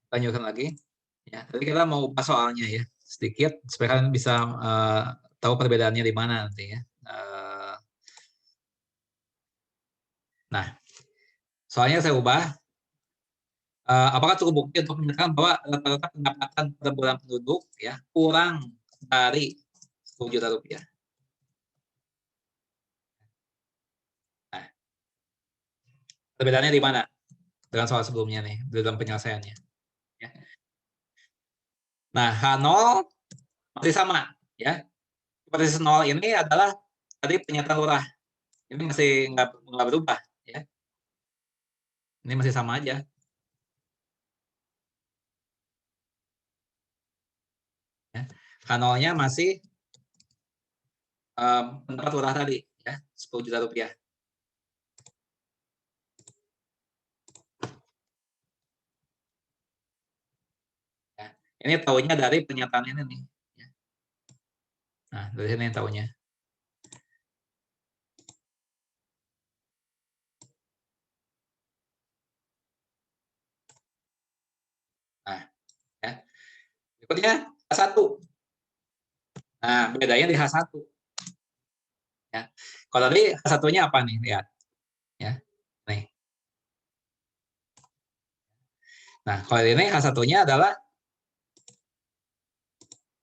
lanjutkan lagi. Ya, tadi kita mau ubah soalnya ya sedikit supaya kalian bisa tahu perbedaannya di mana nanti ya. Nah, soalnya saya ubah. Apakah cukup bukti untuk menyatakan bahwa rata-rata pendapatan per bulan penduduk ya kurang dari 10 juta rupiah? Nah, perbedaannya di mana dengan soal sebelumnya nih dalam penyelesaiannya? Ya. Nah, H0 masih sama ya. Hipotesis 0 ini adalah tadi pernyataan lurah. Ini masih nggak berubah ya. Ini masih sama aja. Ya. H0-nya masih pendapat lurah tadi ya 10 juta rupiah. Ya. Ini tahunya dari pernyataan ini nih. Ya. Nah, dari sini tahunya. Nah, ya. Berikutnya H1. Nah, bedanya di H1. Ya. Kalau tadi H1-nya apa nih? Lihat. Ya. Nih. Nah, kalau ini H1-nya adalah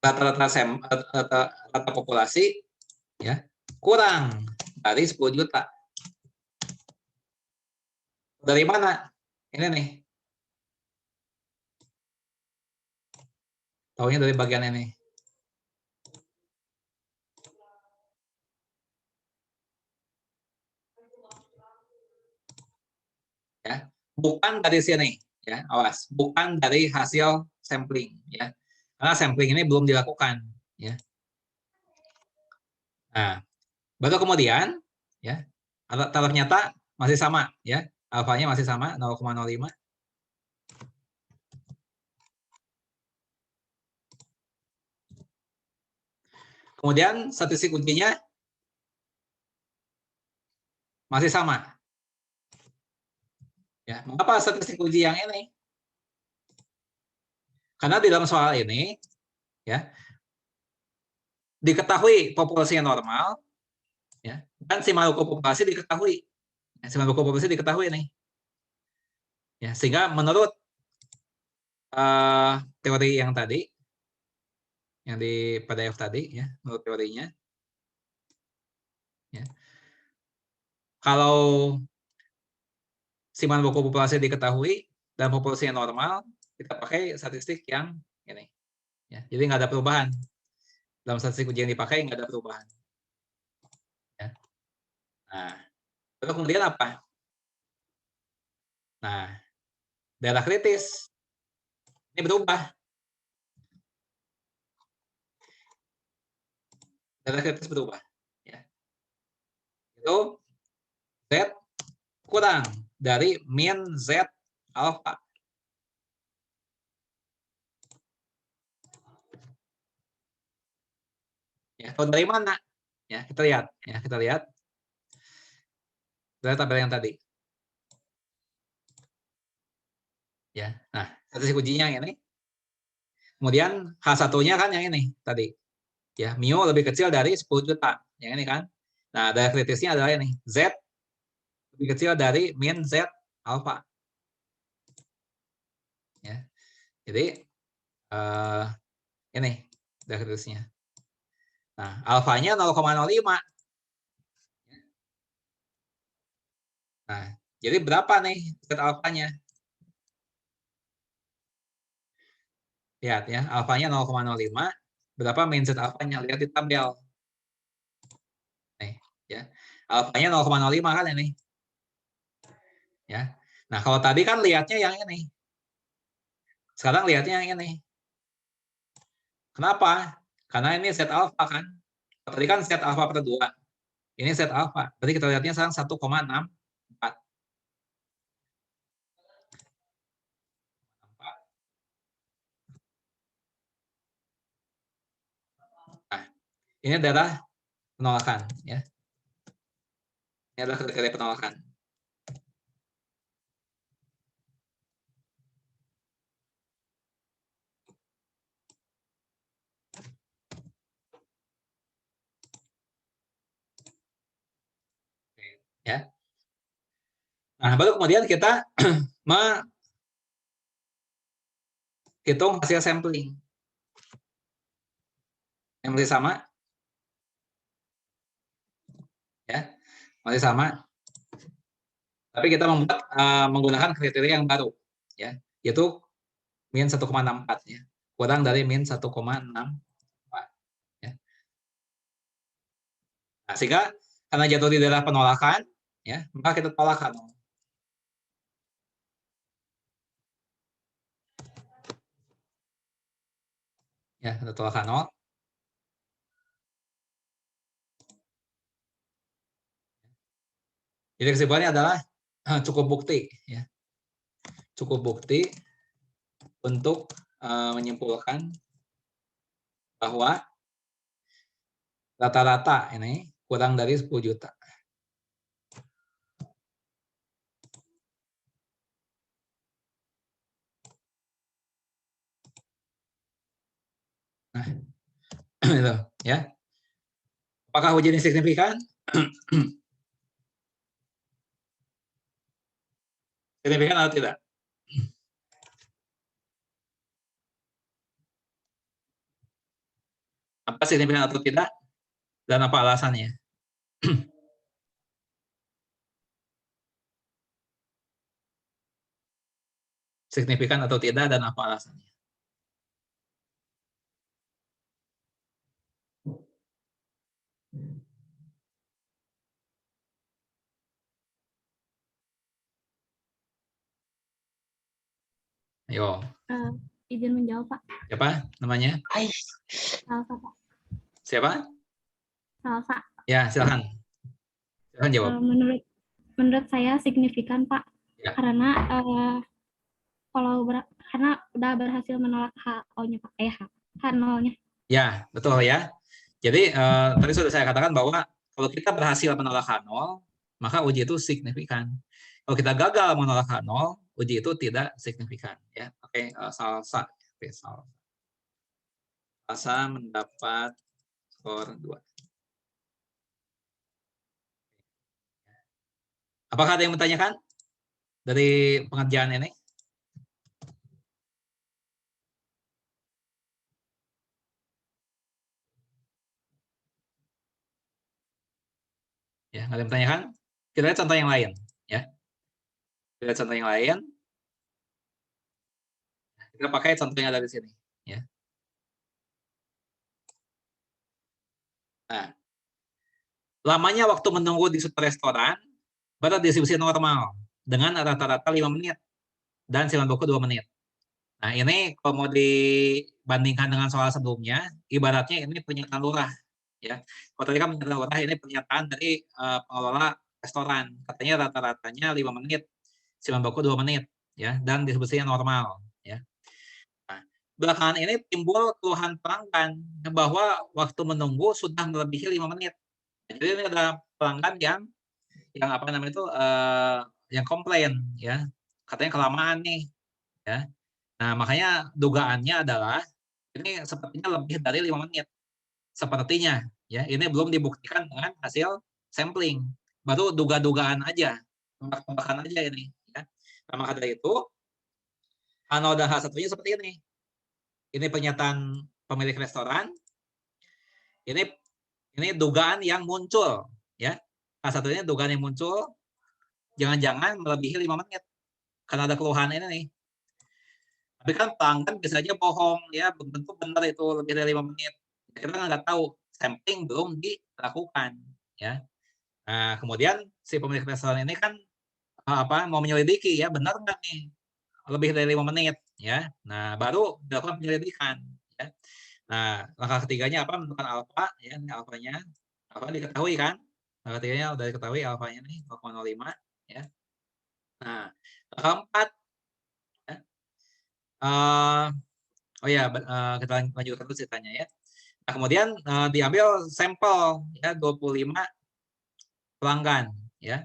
rata populasi ya kurang dari 10 juta. Dari mana? Ini nih. Taunya dari bagian ini. Ya. Bukan dari sini, ya. Awas, bukan dari hasil sampling, ya. Karena sampling ini belum dilakukan, ya. Nah, baru kemudian, ya, ternyata masih sama, ya. Alfanya masih sama 0,05. Kemudian statistik ujinya masih sama. Ya, mengapa statistik uji yang ini? Karena di dalam soal ini, ya, diketahui populasinya normal, ya, dan si makhluk populasi diketahui. Ya, si makhluk populasi diketahui nih. Ya, sehingga menurut teori yang tadi, yang di PDF tadi, ya, menurut teorinya, ya, kalau si makhluk populasi diketahui dan populasinya normal, kita pakai statistik yang ini. Ya, jadi nggak ada perubahan. Dalam statistik uji yang dipakai nggak ada perubahan. Ya. Nah, terus kemudian apa? Nah, daerah kritis ini berubah. Daerah kritis berubah. Ya. Itu Z kurang dari min Z alpha. Ya, tahu dari mana? Ya, kita lihat. Ya, kita lihat dari tabel yang tadi. Ya, nah statistik ujinya yang ini. Kemudian H1-nya kan yang ini tadi. Ya, mu lebih kecil dari 10 juta. Yang ini kan. Nah, daerah kritisnya adalah ini. Z lebih kecil dari min Z alpha. Ya. Jadi ini daerah kritisnya. Nah, alfanya 0,05. Nah, jadi berapa nih Z alfanya? Lihat ya, alfanya 0,05. Berapa min Z alfanya? Lihat di tabel. Nih, ya. Alfanya 0,05 kan ini. Ya. Nah, kalau tadi kan lihatnya yang ini. Sekarang lihatnya yang ini. Kenapa? Karena ini Z alfa kan. Tadi kan Z alfa per 2. Ini Z alfa. Tadi kita lihatnya sekarang 1,64. Nah, ini adalah penolakan. Ya. Ini adalah kriteria penolakan. Nah, baru kemudian kita menghitung hasil sampling. Yang masih sama? Ya, masih sama. Tapi kita membuat menggunakan kriteria yang baru, ya, yaitu min 1,64 ya, kurang dari min 1,64 ya. Nah, sehingga karena jatuh di daerah penolakan, ya, maka kita tolakkan. Ya, kita tolakkan 0. Jadi kesimpulannya adalah cukup bukti, ya, cukup bukti untuk menyimpulkan bahwa rata-rata ini kurang dari 10 juta. Nah, itu, ya. Apakah uji ini signifikan? Signifikan atau tidak? Apa signifikan atau tidak? Dan apa alasannya? Signifikan atau tidak dan apa alasannya? Ayo. Izin menjawab, Pak. Siapa namanya? Salsa, Pak. Siapa? Salsa. Ya, silakan. Silakan jawab. Menurut saya signifikan, Pak. Ya. Karena karena udah berhasil menolak HO-nya, Pak. H0-nya. Ya, betul ya. Jadi tadi sudah saya katakan bahwa kalau kita berhasil menolak H0, maka uji itu signifikan. Kalau kita gagal menolak H0, uji itu tidak signifikan. Ya, oke, Salsa. Oke, Salsa mendapat skor 2. Apakah ada yang bertanyakan dari pengerjaan ini? Ya, nggak ada yang bertanyakan? Kita lihat contoh yang lain. Ya, kita lihat contoh yang lain. Kita pakai contoh yang ada di sini. Ya. Nah, lamanya waktu menunggu di suatu restoran berdistribusi normal dengan rata-rata 5 menit dan silang buku 2 menit. Nah, ini kalau mau dibandingkan dengan soal sebelumnya, ibaratnya ini pernyataan lurah. Ya. Kalau tadi kan pernyataan lurah, ini pernyataan dari pengelola restoran. Katanya rata-ratanya 5 menit, silang buku 2 menit, ya, dan distribusinya normal. Ya. Nah, belakangan ini timbul keluhan pelanggan bahwa waktu menunggu sudah melebihi 5 menit. Jadi ini ada pelanggan yang apa namanya itu yang komplain, ya, katanya kelamaan nih, ya. Nah, makanya dugaannya adalah ini sepertinya lebih dari 5 menit. Sepertinya, ya, ini belum dibuktikan dengan hasil sampling. Baru duga-dugaan aja, tebak-tebakan aja ini, ya. Nah, maka dari itu H0 dan H1-nya seperti ini. Ini pernyataan pemilik restoran. Ini dugaan yang muncul, ya. H1-nya dugaan yang muncul jangan-jangan melebihi 5 menit. Karena ada keluhan ini nih. Tapi kan pelanggan bisa aja bohong, ya, belum tentu benar itu lebih dari 5 menit. Kita nggak tahu, sampling belum dilakukan, ya. Nah, kemudian si pemilik restoran ini kan mau menyelidiki, ya, benar nggak nih lebih dari 5 menit, ya. Nah, baru dilakukan penyelidikan, ya. Nah, langkah ketiganya apa? Menentukan alfa, ya, ini alfanya. Alfa diketahui kan? Langkah ketiganya udah diketahui alfanya nih 0,05, ya. Nah, keempat, ya. Oh ya, kita lanjutkan dulu ceritanya ya. Nah, kemudian diambil sampel ya 25 pelanggan ya.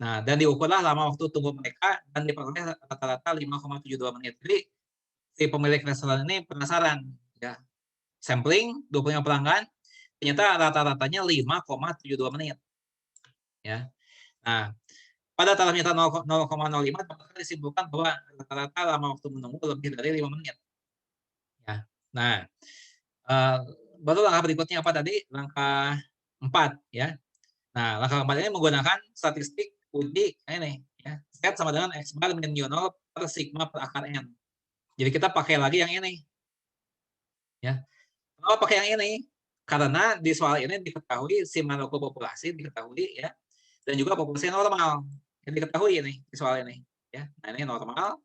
Nah, dan diukurlah lama waktu tunggu mereka dan diperoleh rata-rata 5,72 menit. Jadi si pemilik restoran ini penasaran ya. Sampling 25 pelanggan ternyata rata-ratanya 5,72 menit. Ya. Nah, pada taraf nyata 0,05 dapat disimpulkan bahwa rata-rata lama waktu menunggu lebih dari 5 menit. Ya. Nah, baru langkah berikutnya apa tadi? Langkah 4 ya. Nah, langkah 4 ini menggunakan statistik uji ini ya. Z sama dengan X bar min mu 0 per sigma per akar N. Jadi kita pakai lagi yang ini. Ya. Kenapa pakai yang ini? Karena di soal ini diketahui simanoko populasi diketahui ya, dan juga populasi normal yang diketahui ini di soal ini ya. Nah, ini normal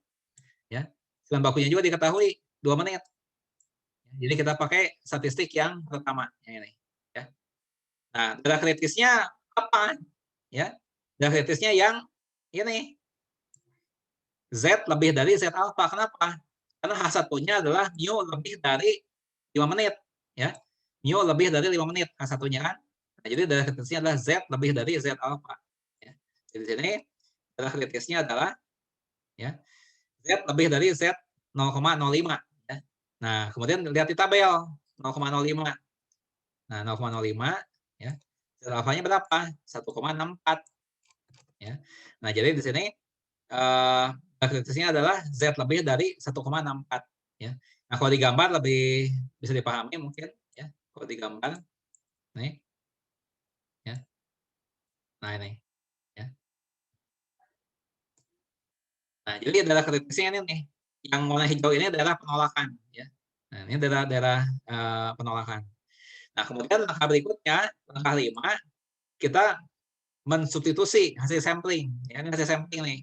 ya. Siman bakunya juga diketahui 2 menit. Jadi kita pakai statistik yang pertama yang ini ya. Nah, darah kritisnya apa? Ya. Darah kritisnya yang ini. Z lebih dari Z alpha. Kenapa? Karena H1-nya adalah mu lebih dari 5 menit ya. Mu lebih dari 5 menit H1-nya kan. Nah, jadi darah kritisnya adalah Z lebih dari Z alpha ya. Jadi di sini darah kritisnya adalah ya Z lebih dari Z 0,05 ya. Nah, kemudian lihat di tabel 0,05. Nah, 0,05 ya. Z alfanya berapa? 1,64 ya. Nah, jadi di sini kritisnya adalah Z lebih dari 1,64 ya. Nah, kalau digambar lebih bisa dipahami mungkin ya. Kalau digambar nih ya. Nah, ini ya. Nah, jadi daerah kritisnya ini nih. Yang warna hijau ini adalah penolakan ya. Nah, ini daerah penolakan. Nah, kemudian langkah berikutnya, langkah 5, kita mensubstitusi hasil sampling. Ya, ini hasil sampling nih.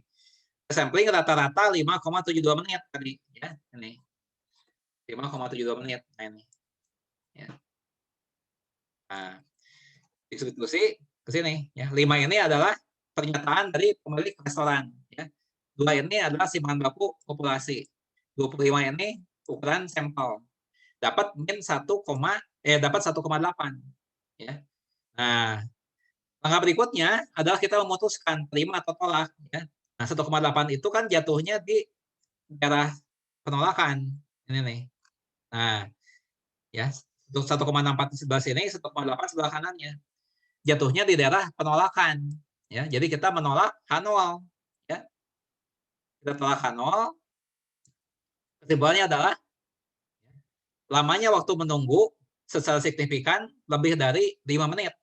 Sampling rata-rata 5,72 menit tadi ya. Ini 5,72 menit. Nah, ini. Ya. Nah, disubstitusi ke sini ya. 5 ini adalah pernyataan dari pemilik restoran ya. 2 ini adalah simpanan baku populasi. 25 ini ukuran sampel. Dapat min 1,8 ya. Nah, langkah berikutnya adalah kita memutuskan terima atau tolak ya. Nah, 1,8 itu kan jatuhnya di daerah penolakan ini nih. Nah, ya, untuk 1,64 sebelah sini, 1,8 sebelah kanannya. Jatuhnya di daerah penolakan ya. Jadi kita menolak H0 ya. Kita tolak H0. Kesimpulannya adalah lamanya waktu menunggu secara signifikan lebih dari 5 menit.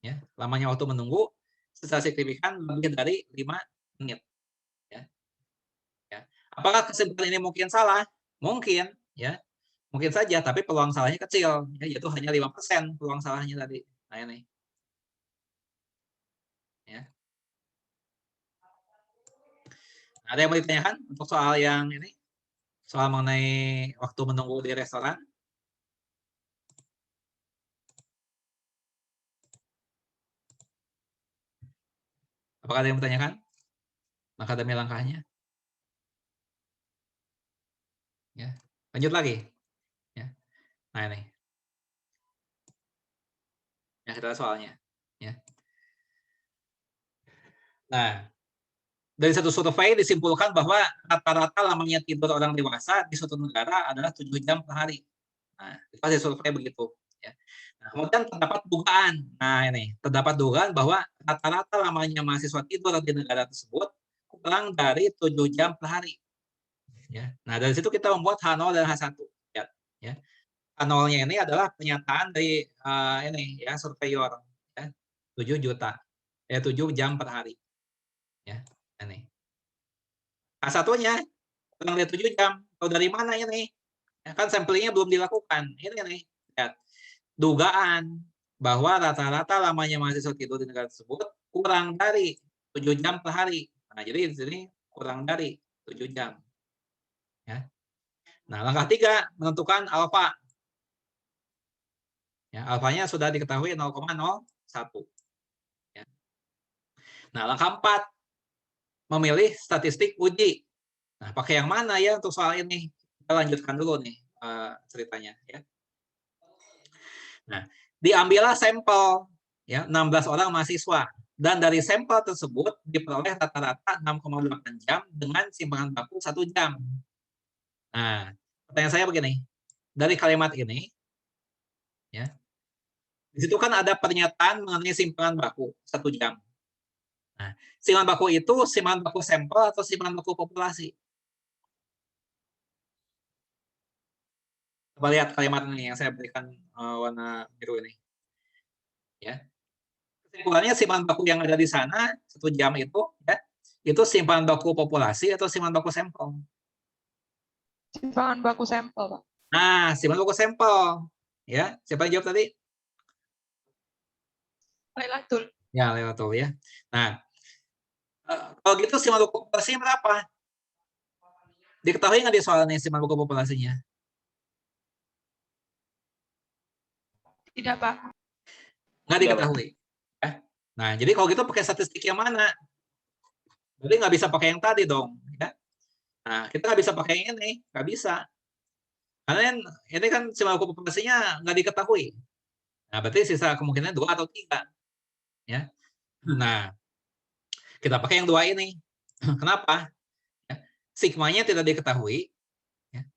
Ya, lamanya waktu menunggu secara signifikan lebih dari 5 menit. Ya. Ya. Apakah kesimpulan ini mungkin salah? Mungkin, ya. Mungkin saja, tapi peluang salahnya kecil, ya, yaitu hanya 5% peluang salahnya tadi. Nah, ini. Ya. Ada yang mau ditanyakan untuk soal yang ini? Soal mengenai waktu menunggu di restoran? Apakah ada yang bertanyakan? Maka demi langkahnya. Ya. Lanjut lagi. Ya. Nah, ini. Ya, kita lihat soalnya. Ya. Nah, dari satu survei disimpulkan bahwa rata-rata lamanya tidur orang dewasa di suatu negara adalah 7 jam per hari. Nah, itu hasil survei begitu. Ya. Nah, kemudian terdapat dugaan. Nah, ini terdapat dugaan bahwa rata-rata lamanya mahasiswa tidur di negara tersebut kurang dari 7 jam per hari. Ya. Nah, dari situ kita membuat H0 dan H1. Ya. Ya. H0-nya ini adalah pernyataan dari ini ya surveyor ya. 7 juta. 7 jam per hari. Ya. Ini. H1-nya kurang dari 7 jam. Tahu dari mana ini? Ya, kan samplingnya belum dilakukan. Ini nih. Lihat. Dugaan bahwa rata-rata lamanya mahasiswa tidur di negara tersebut kurang dari 7 jam per hari. Nah, jadi di sini kurang dari 7 jam. Ya. Nah, langkah 3 menentukan alfa. Ya, alfanya sudah diketahui 0,01. Ya. Nah, langkah 4 memilih statistik uji. Nah, pakai yang mana ya untuk soal ini? Kita lanjutkan dulu nih ceritanya ya. Nah, diambillah sampel ya 16 orang mahasiswa dan dari sampel tersebut diperoleh rata-rata 6,8 jam dengan simpanan baku 1 jam. Nah, pertanyaan saya begini, dari kalimat ini ya, di situ kan ada pernyataan mengenai simpanan baku 1 jam. Nah, simpanan baku itu simpanan baku sampel atau simpanan baku populasi? Coba lihat kalimat ini yang saya berikan warna biru ini. Ya. Kesimpulannya simpanan baku yang ada di sana 1 jam itu, ya, itu simpanan baku populasi atau simpanan baku sampel? Simpanan baku sampel, Pak. Nah, simpanan baku sampel. Ya, siapa yang jawab tadi? Lailatul. Ya, Lailatul ya. Nah, kalau gitu simpanan baku populasinya berapa? Diketahui nggak di soal ini simpanan baku populasinya? Tidak, Pak. Nggak diketahui. Ya. Nah, jadi kalau gitu pakai statistik yang mana? Berarti nggak bisa pakai yang tadi dong. Ya. Nah, kita nggak bisa pakai yang ini. Nggak bisa. Karena ini kan simpanan baku populasinya nggak diketahui. Nah, berarti sisa kemungkinan 2 atau 3. Ya. Nah, kita pakai yang 2 ini. Kenapa? Ya. Sigmanya tidak diketahui. Ya.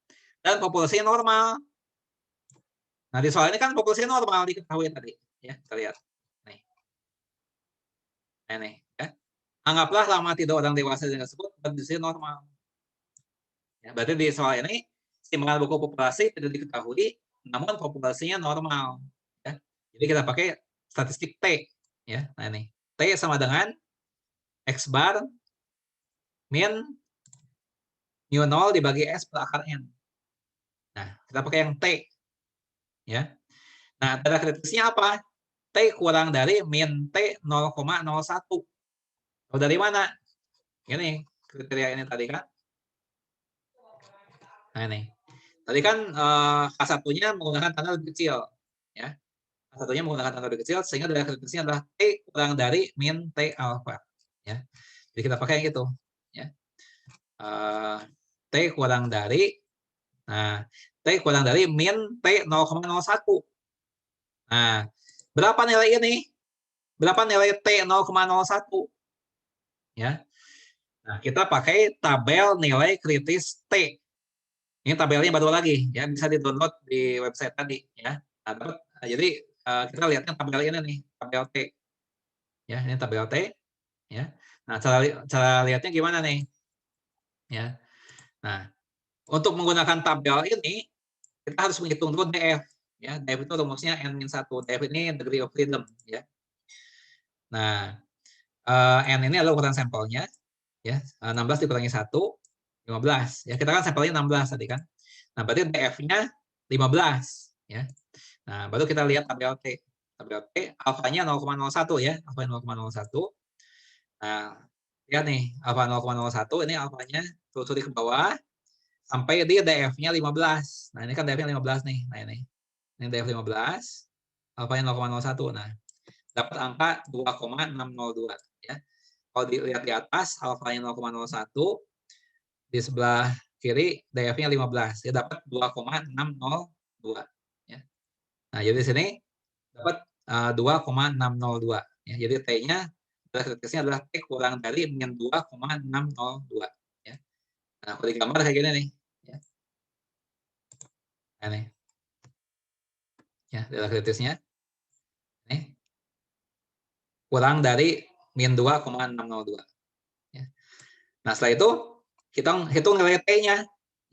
Dan populasinya normal. Nah, di soal ini kan populasinya normal diketahui tadi. Ya, kita lihat. Nih. Nah, ini. Ya. Anggaplah lama tidur orang dewasa tersebut kondisi normal. Ya, berarti di soal ini simpanan baku populasi tidak diketahui, namun populasinya normal. Ya. Jadi kita pakai statistik T. Ya, nah ini T sama dengan X bar min mu 0 dibagi S per akar N. Nah, kita pakai yang T. Ya. Nah, tanda kritisnya apa? T kurang dari min T 0,01. Tahu dari mana? Ini kriteria ini tadi kan. Nah, ini. Tadi kan K1-nya menggunakan tanda lebih kecil. Ya. K1-nya menggunakan tanda lebih kecil, sehingga tanda kritisnya adalah T kurang dari min T alpha. Ya. Jadi kita pakai yang itu. Ya. T kurang dari, nah, T kurang dari min T 0,01. Nah, berapa nilai ini? Berapa nilai T 0,01? Ya. Nah, kita pakai tabel nilai kritis T. Ini tabelnya baru lagi, ya, bisa di-download di website tadi, ya. Nah, jadi kita lihatnya tabel ini nih, tabel T. Ya, ini tabel T, ya. Nah, cara lihatnya gimana nih? Ya. Nah, untuk menggunakan tabel ini kita harus menghitung dulu DF, ya. DF itu rumusnya N-1. DF ini degree of freedom, ya. Nah, N ini adalah ukuran sampelnya, ya. 16 dikurangi 1, 15. Ya, kita kan sampelnya 16 tadi kan. Nah, berarti DF-nya 15, ya. Nah, baru kita lihat tabel T. Tabel T, alfanya 0,01 ya, alfa 0,01. Nah, lihat nih, alfa 0,01 ini alfanya telusuri ke bawah sampai di DF-nya 15. Nah, ini kan DF-nya 15 nih. Nah, ini. Ini DF 15, alfanya 0,01. Nah, dapat angka 2,602 ya. Kalau dilihat di atas alfanya 0,01, di sebelah kiri DF-nya 15, ya dapat 2,602 ya. Nah, jadi di sini dapat 2,602 ya. Jadi T-nya kritisnya adalah T kurang dari min 2,602 ya. Nah, kalau digambar kayak gini nih ya. Nah, nih. Ya, nilai kritisnya nih kurang dari min 2,602 ya. Nah, setelah itu kita hitung nilai T-nya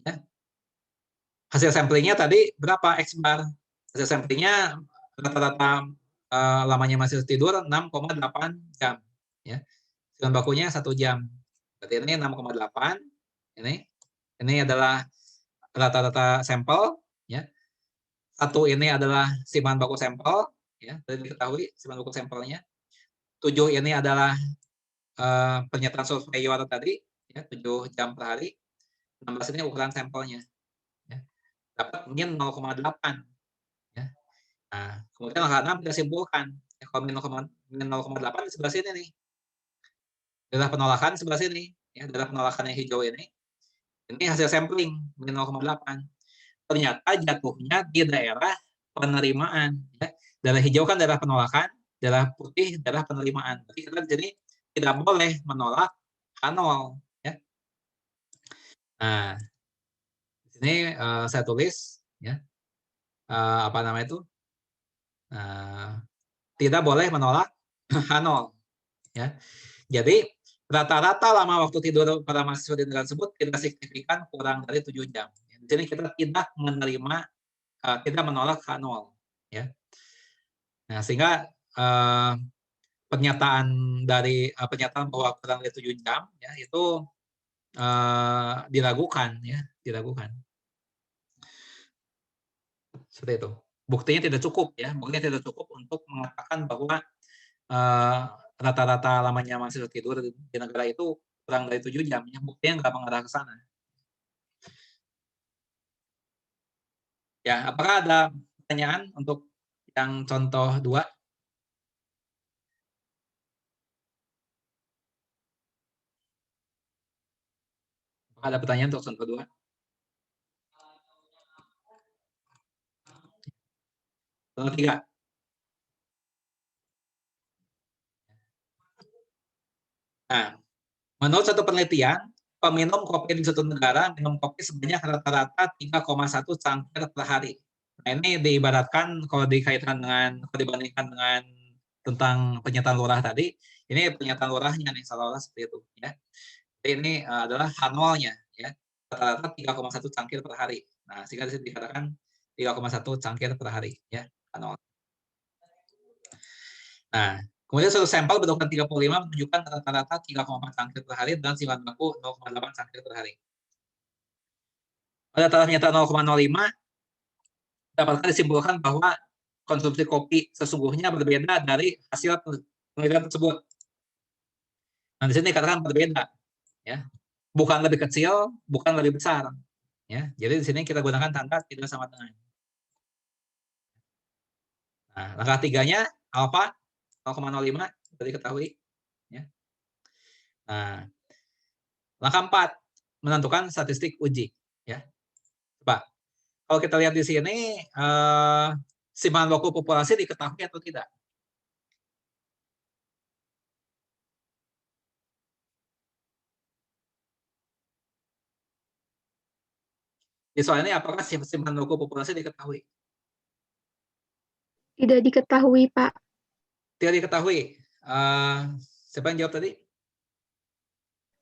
ya. Hasil samplingnya tadi berapa X bar? Hasil samplingnya rata-rata lamanya masih tidur 6,8 jam ya. Simpanan bakunya 1 jam. Berarti ini 6,8. Ini adalah rata-rata sampel ya. 1 ini adalah simpanan baku sampel ya, sudah diketahui simpanan baku sampelnya. 7 ini adalah pernyataan surveyor tadi ya, 7 jam per hari. 16 ini ukuran sampelnya. Ya. Dapat min 0,8 ya. Nah, kemudian angka 6 kita simpulkan. Ya, kalau min 0,8 di sebelah sini nih. Adalah penolakan sebelah sini ya, adalah penolakan yang hijau ini. Ini hasil sampling min 0,8. Ternyata jatuhnya di daerah penerimaan ya. Daerah hijau kan daerah penolakan, daerah putih daerah penerimaan. Jadi kita jadi tidak boleh menolak H0 ya. Nah, di sini saya tulis ya. Apa namanya itu? Tidak boleh menolak H0 ya. Jadi rata-rata lama waktu tidur para mahasiswa di negara tersebut tidak signifikan kurang dari 7 jam. Di sini kita tidak menerima, tidak menolak H0, ya. Nah, sehingga pernyataan bahwa kurang dari 7 jam ya itu diragukan ya, diragukan. Seperti itu. Buktinya tidak cukup ya, buktinya tidak cukup untuk mengatakan bahwa rata-rata lamanya mahasiswa tidur di negara itu kurang dari 7 jam. Ya, buktinya nggak mengarah ke sana. Ya, apakah ada pertanyaan untuk yang contoh 2? Apakah ada pertanyaan untuk contoh 2? Contoh 3. Nah, menurut satu penelitian, peminum kopi di suatu negara minum kopi sebanyak rata-rata 3,1 cangkir per hari. Nah, ini diibaratkan kalau dibandingkan dengan tentang pernyataan lurah tadi, ini pernyataan lurahnya nih, seolah-olah seperti itu ya. Jadi ini adalah H0-nya ya. Rata-rata 3,1 cangkir per hari. Nah, sehingga dikatakan 3,1 cangkir per hari ya, H0. Nah, kemudian suatu sampel berukuran 35 menunjukkan rata-rata 3,4 cangkir per hari dan simpanan baku 0,8 cangkir per hari. Pada taraf nyata 0,05 dapat disimpulkan bahwa konsumsi kopi sesungguhnya berbeda dari hasil penelitian tersebut. Nah, di sini dikatakan berbeda, ya, bukan lebih kecil, bukan lebih besar, ya. Jadi di sini kita gunakan tanda tidak sama dengan. Nah, langkah 3-nya alfa 0,05 sudah diketahui, ya. Nah, langkah 4 menentukan statistik uji, ya. Coba, kalau kita lihat di sini, simpanan baku populasi diketahui atau tidak? Di soal ini apakah simpanan baku populasi diketahui? Tidak diketahui, Pak. Tidak diketahui. Siapa yang jawab tadi?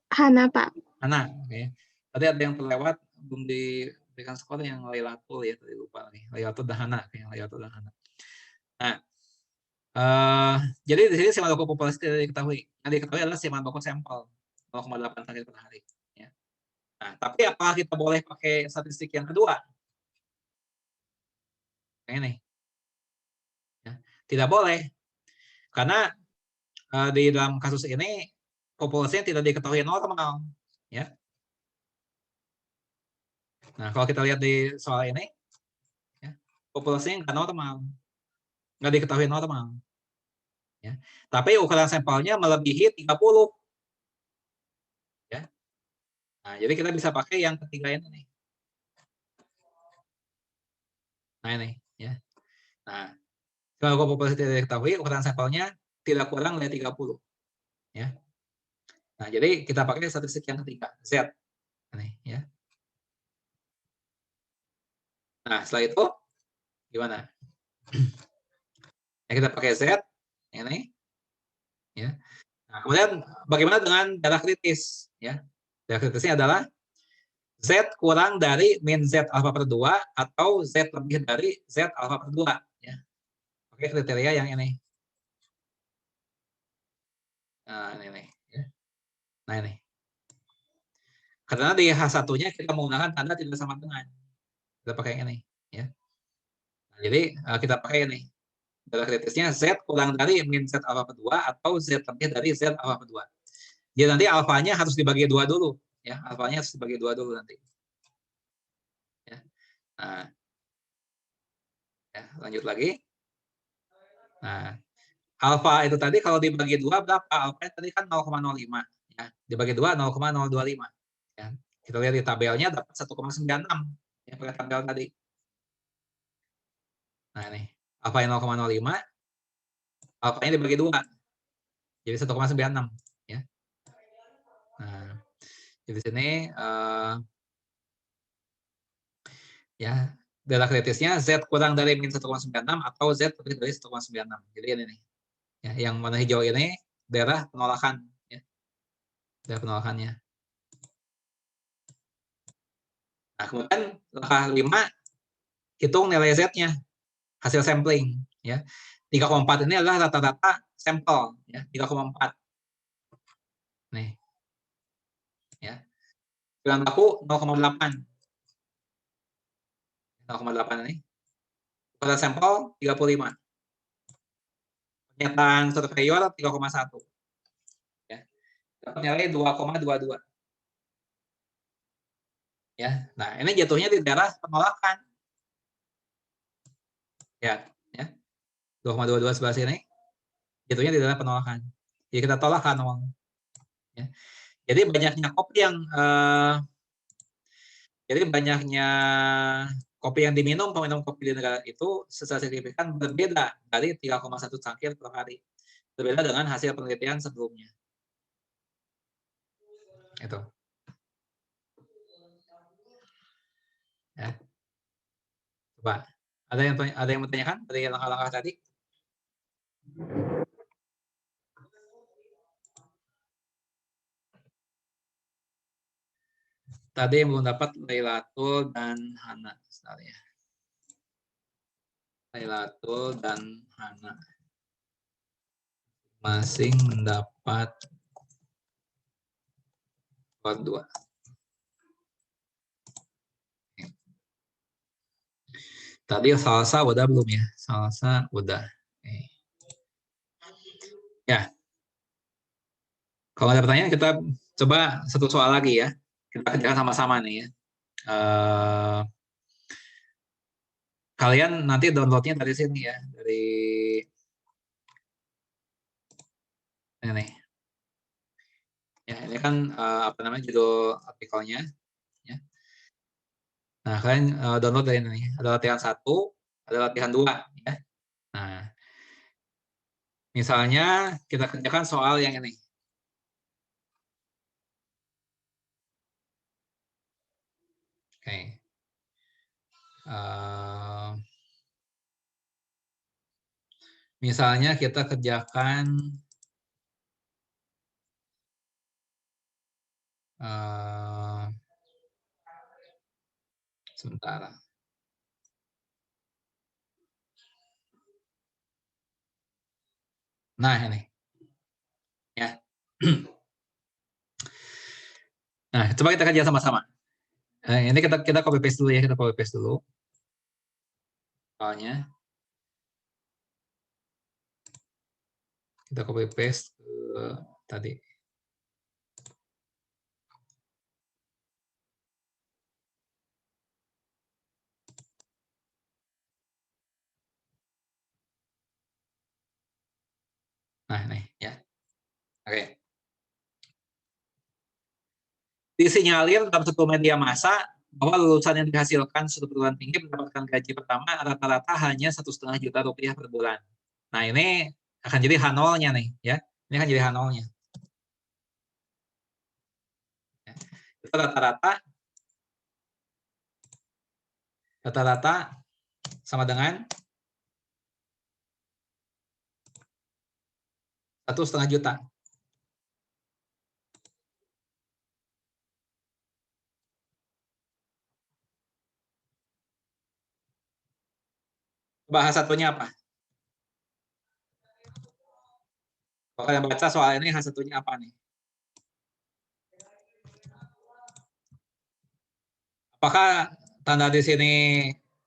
Hana, Pak. Hana. Okay. Tadi ada yang terlewat belum diberikan skor yang Lailatul ya, tadi lupa nih. Lailatul dan Hana, Lailatul dan Hana. Nah, jadi di sini simpanan baku populasi tidak diketahui. Yang diketahui adalah simpanan baku sampel 0,8 cangkir per hari. Ya. Nah, tapi apakah kita boleh pakai statistik yang kedua? Kayak ini. Ya. Tidak boleh. Karena di dalam kasus ini populasinya tidak diketahui normal. Ya. Nah, kalau kita lihat di soal ini, ya, populasinya nggak normal. Nggak diketahui normal. Ya. Tapi ukuran sampelnya melebihi 30. Ya. Nah, jadi kita bisa pakai yang ketiga ini nih. Nah, ini. Ya. Nah, kalau populasi tidak diketahui, ukuran sampelnya tidak kurang dari 30. Ya. Nah, jadi kita pakai statistik yang ketiga, Z. Ini, ya. Nah, setelah itu gimana? Ya, kita pakai Z ini, ya. Nah, kemudian bagaimana dengan darah kritis? Ya, darah kritisnya adalah Z kurang dari min Z alfa per 2 atau Z lebih dari Z alfa per 2. Ya. Oke, kriteria yang ini. Nah, ini nih. Ya. Nah, ini. Karena di H1-nya kita menggunakan tanda tidak sama dengan. Kita pakai yang ini. Ya. Nah, jadi kita pakai ini. Darah kritisnya Z kurang dari min Z alfa per 2 atau Z lebih dari Z alfa per 2. Jadi nanti alfanya harus dibagi 2 dulu. Ya, alfanya harus dibagi 2 dulu nanti. Ya. Nah, ya, lanjut lagi. Nah, alfa itu tadi kalau dibagi 2 berapa? Alfa tadi kan 0,05. Ya, dibagi 2 0,025. Ya. Kita lihat di tabelnya dapat 1,96. Ya, pakai tabel tadi. Nah, ini. Alfa 0,05. Alfanya dibagi 2. Jadi 1,96. Ya. Nah, di sini ya, darah kritisnya Z kurang dari min 1,96 atau Z lebih dari 1,96. Jadi ini nih. Ya, yang warna hijau ini daerah penolakan. Ya. Dari penolakannya. Nah, kemudian langkah 5, hitung nilai Z-nya, hasil sampling. Ya. 3,4 ini adalah rata-rata sampel. Ya, 3,4. Nih. Ya. Bilang baku 0,8. 0,8 ini. Pada sampel 35. Pernyataan surveyor 3,1. Ya. Dapat nilai 2,22. Ya. Nah, ini jatuhnya di daerah penolakan. Ya, ya. 2,22 sebelah sini. Jatuhnya di daerah penolakan. Jadi kita tolak kan uang. Ya. Jadi banyaknya kopi yang diminum peminum kopi di negara itu secara signifikan berbeda dari 3,1 cangkir per hari. Berbeda dengan hasil penelitian sebelumnya. Itu. Ya. Coba. Ada yang bertanyakan dari langkah-langkah tadi? Tadi yang belum dapat Lailatul dan Hana. Sebenarnya. Lailatul dan Hana. Masing mendapat 2. Tadi salsa udah belum ya? Salsa udah. Ya. Kalau ada pertanyaan kita coba satu soal lagi ya. Kita kerjakan sama-sama nih ya. Kalian nanti downloadnya dari sini ya, dari ini. Ya, ini kan apa namanya judul artikelnya. Ya. Nah, kalian download dari ini. Ada latihan 1, ada latihan 2. Ya. Nah, misalnya kita kerjakan soal yang ini. Oke. Misalnya kita kerjakan sebentar. Nah, ini. Ya. Nah, coba kita kerja sama-sama. Ini kita copy paste dulu ya, kita copy paste dulu. Soalnya kita copy paste ke tadi. Nah, nih ya. Oke. Disinyalir dalam satu media massa bahwa lulusan yang dihasilkan suatu perguruan tinggi mendapatkan gaji pertama rata-rata hanya 1,5 juta rupiah per bulan. Nah, ini akan jadi H0-nya nih ya. Ini akan jadi H0-nya. Itu rata-rata sama dengan 1,5 juta. Bahasa satunya apa? Kalau kalian baca soal ini, H1-nya apa nih? Apakah tanda di sini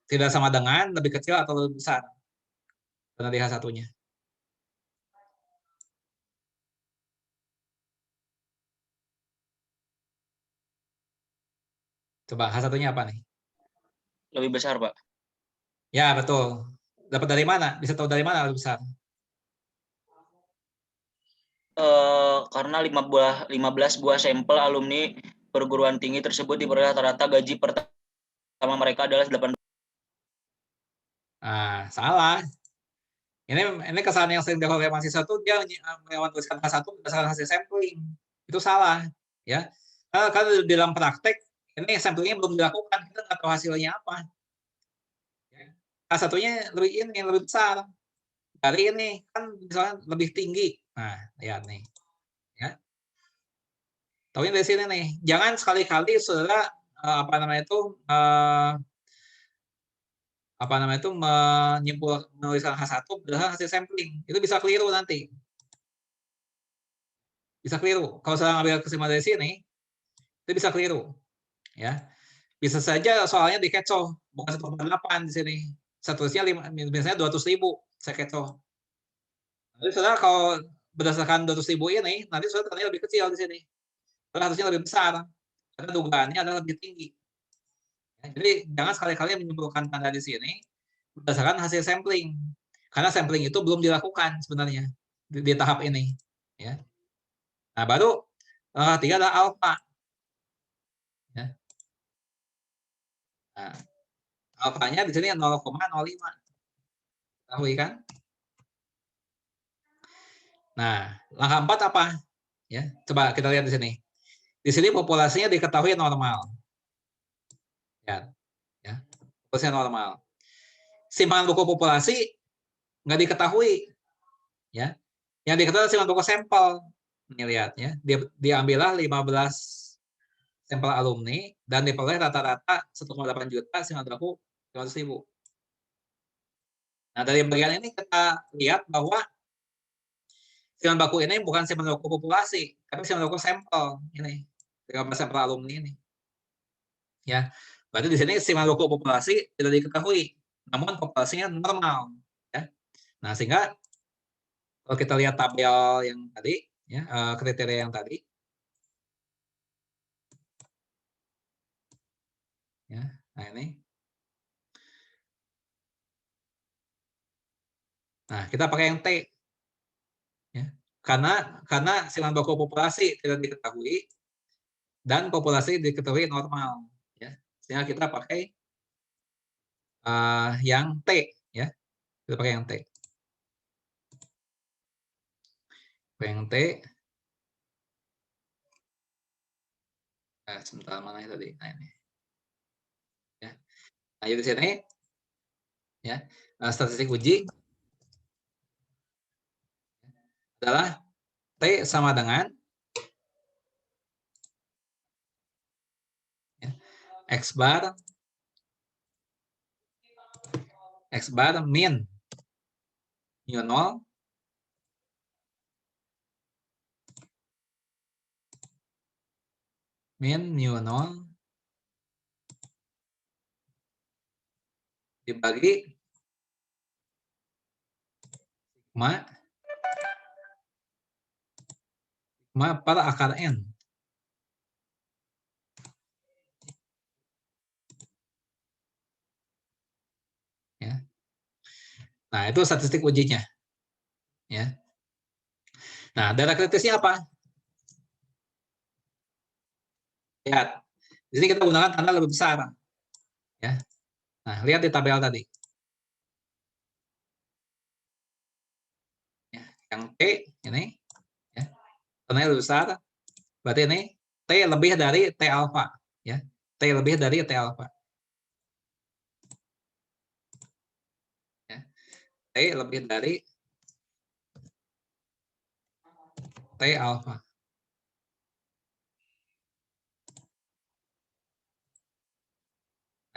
tidak sama dengan, lebih kecil atau lebih besar? Tanda di H1-nya. Coba H1-nya apa nih? Lebih besar, Pak. Ya, betul. Dapat dari mana? Bisa tahu dari mana lebih besar? Karena 15 buah sampel alumni perguruan tinggi tersebut diperoleh rata-rata gaji pertama mereka adalah 8. Salah. Ini kesalahan yang sering dilakukan oleh mahasiswa itu dia menuliskan H1 berdasarkan hasil sampling. Itu salah, ya. Kalau di dalam praktek ini samplingnya belum dilakukan, kita nggak tahu hasilnya apa. H1-nya lebih besar. Dari ini kan misalnya lebih tinggi. Nah, lihat nih. Ya. Tahunya dari sini nih. Jangan sekali-kali saudara menuliskan H1 berdasarkan hasil sampling. Itu bisa keliru nanti. Bisa keliru. Kalau saya ngambil kesimpulan dari sini, itu bisa keliru. Ya. Bisa saja soalnya dikecoh, bukan 1,8 di sini. Seterusnya misalnya 200.000 saya kecoh. Nanti saudara kalau berdasarkan 200.000 ini, nanti saudara ternyata lebih kecil di sini. Saudara harusnya lebih besar. Karena dugaannya adalah lebih tinggi. Ya, jadi jangan sekali-kali menyimpulkan tanda di sini berdasarkan hasil sampling. Karena sampling itu belum dilakukan sebenarnya di tahap ini. Ya. Nah, baru langkah 3 adalah alfa. Ya. Nah, alfanya di sini 0,05. Tahu kan? Nah, langkah 4 apa? Ya, coba kita lihat di sini. Di sini populasinya diketahui normal. Ya, populasinya normal. Simpangan buku populasi nggak diketahui. Ya, yang diketahui simpangan buku sampel. Ini lihat ya, diambillah 15 sampel alumni dan diperoleh rata-rata 1,8 juta simpangan buku 500.000. Nah, dari bagian ini kita lihat bahwa simpan baku ini bukan simpan baku populasi, tapi simpan baku sampel ini. 15 sampel alumni ini. Ya. Berarti di sini simpan baku populasi tidak diketahui, namun populasinya normal, ya. Nah, sehingga kalau kita lihat tabel yang tadi, ya, kriteria yang tadi, ya. Nah, ini. Nah, kita pakai yang T. Ya. Karena simpan baku populasi tidak diketahui dan populasi diketahui normal, ya. Sehingga kita pakai yang T, ya. Kita pakai yang T. Yang T. Sebentar, mana ya tadi? Nah, ini. Ya. Nah, di sini, ya, statistik uji adalah T sama dengan ya, X bar min mu 0 min mu 0 dibagi sigma per akar N. Ya. Nah, itu statistik ujinya. Ya. Nah, data kritisnya apa? Lihat. Di sini kita gunakan tanda lebih besar. Ya. Nah, lihat di tabel tadi. Ya. Yang T ini, ya, tandanya lebih besar. Berarti ini T lebih dari T alfa. Ya. T lebih dari T alfa. Ya. T lebih dari T alfa.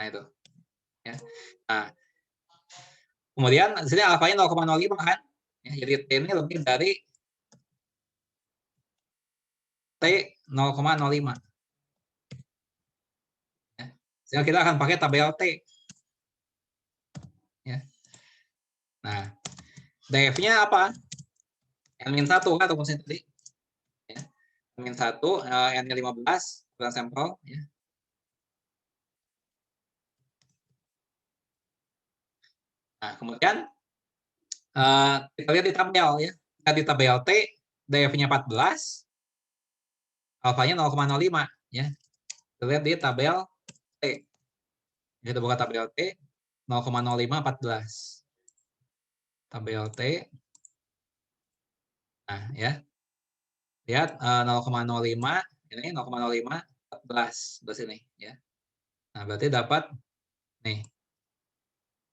Nah, itu. Ya. Nah, kemudian di sini alfanya 0,05 kan? Ya, jadi T ini lebih dari T 0,05. Ya. Sehingga kita akan pakai tabel T. Ya. Nah, DF-nya apa? N-1 kan rumusnya tadi. Ya. N-1, N-nya 15, ukuran sampel. Ya. Nah, kemudian kita lihat di tabel ya. Kita di tabel T, DF-nya 14, alfanya 0,05 ya. Kita lihat di tabel T. Kita buka tabel T 0,05 14. Tabel T. Nah, ya. Lihat 0,05 ini 0,05 14 di sini ya. Nah, berarti dapat nih.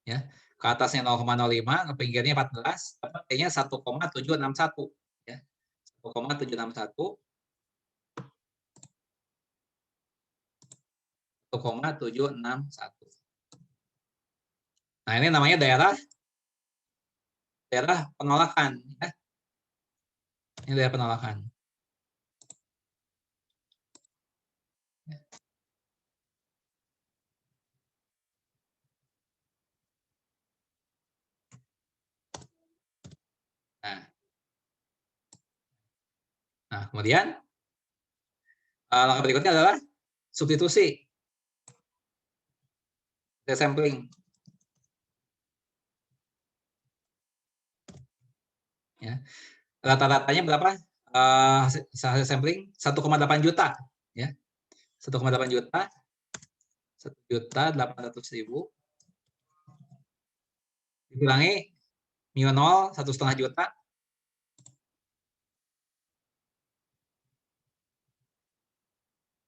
Ya. Ke atasnya 0,05, ke pinggirnya 14, dapat T-nya 1,761 ya. 1,761 1,761. Nah, ini namanya daerah penolakan. Ya. Ini daerah penolakan. Nah, kemudian langkah berikutnya adalah substitusi. Sampling. Ya. Rata-ratanya berapa? Hasil sampling 1,8 juta. Ya. 1,8 juta. 1.800.000. Dikurangi μ0 1,5 juta.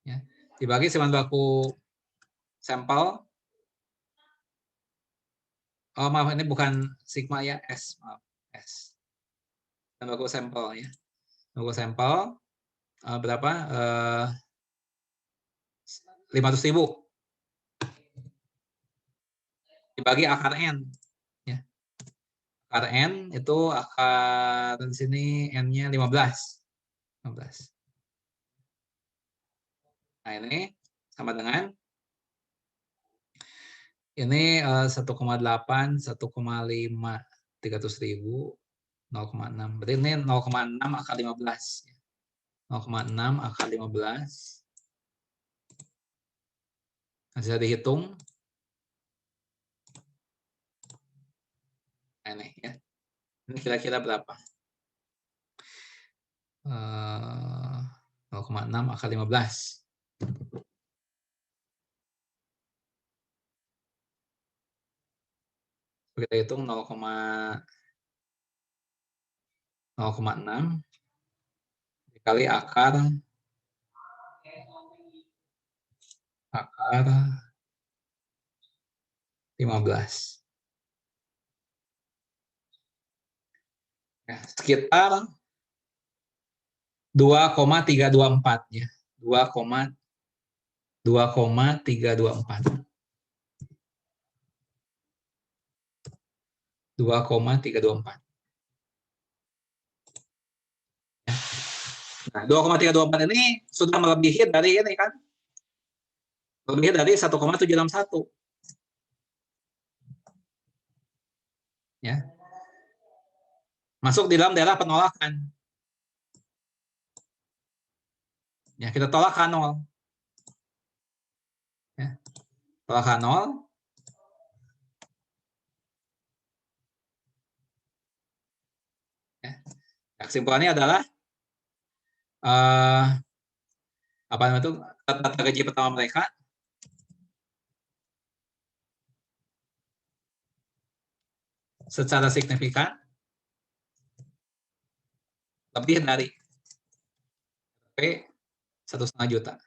Ya. Dibagi bahan baku sampel. Oh maaf, ini bukan sigma ya, S. Maaf, S. Bahan baku sampel ya. Bahan baku sampel berapa? 500.000. Dibagi akar N. Ya. Akar N itu akar di sini N-nya 15. Nah, ini sama dengan ini 1,8, 1,5, 300.000, 0,6. Berarti ini 0,6 akar 15. 0,6 akar 15. Nah, bisa dihitung. Nah, ini ya. Ini kira-kira berapa? 0,6 akar 15. Kita hitung 0,6 dikali akar 15. Ya, sekitar 2,324 ya. 2,324. 2,324. Nah, 2,324 ini sudah melebihi dari ini kan? Melebihi dari 1,761. Ya. Masuk di dalam daerah penolakan. Ya, kita tolak H0. Ya. Tolak H0. Ya. Kesimpulannya adalah apa namanya itu data gaji pertama mereka secara signifikan lebih dari 1,5 juta.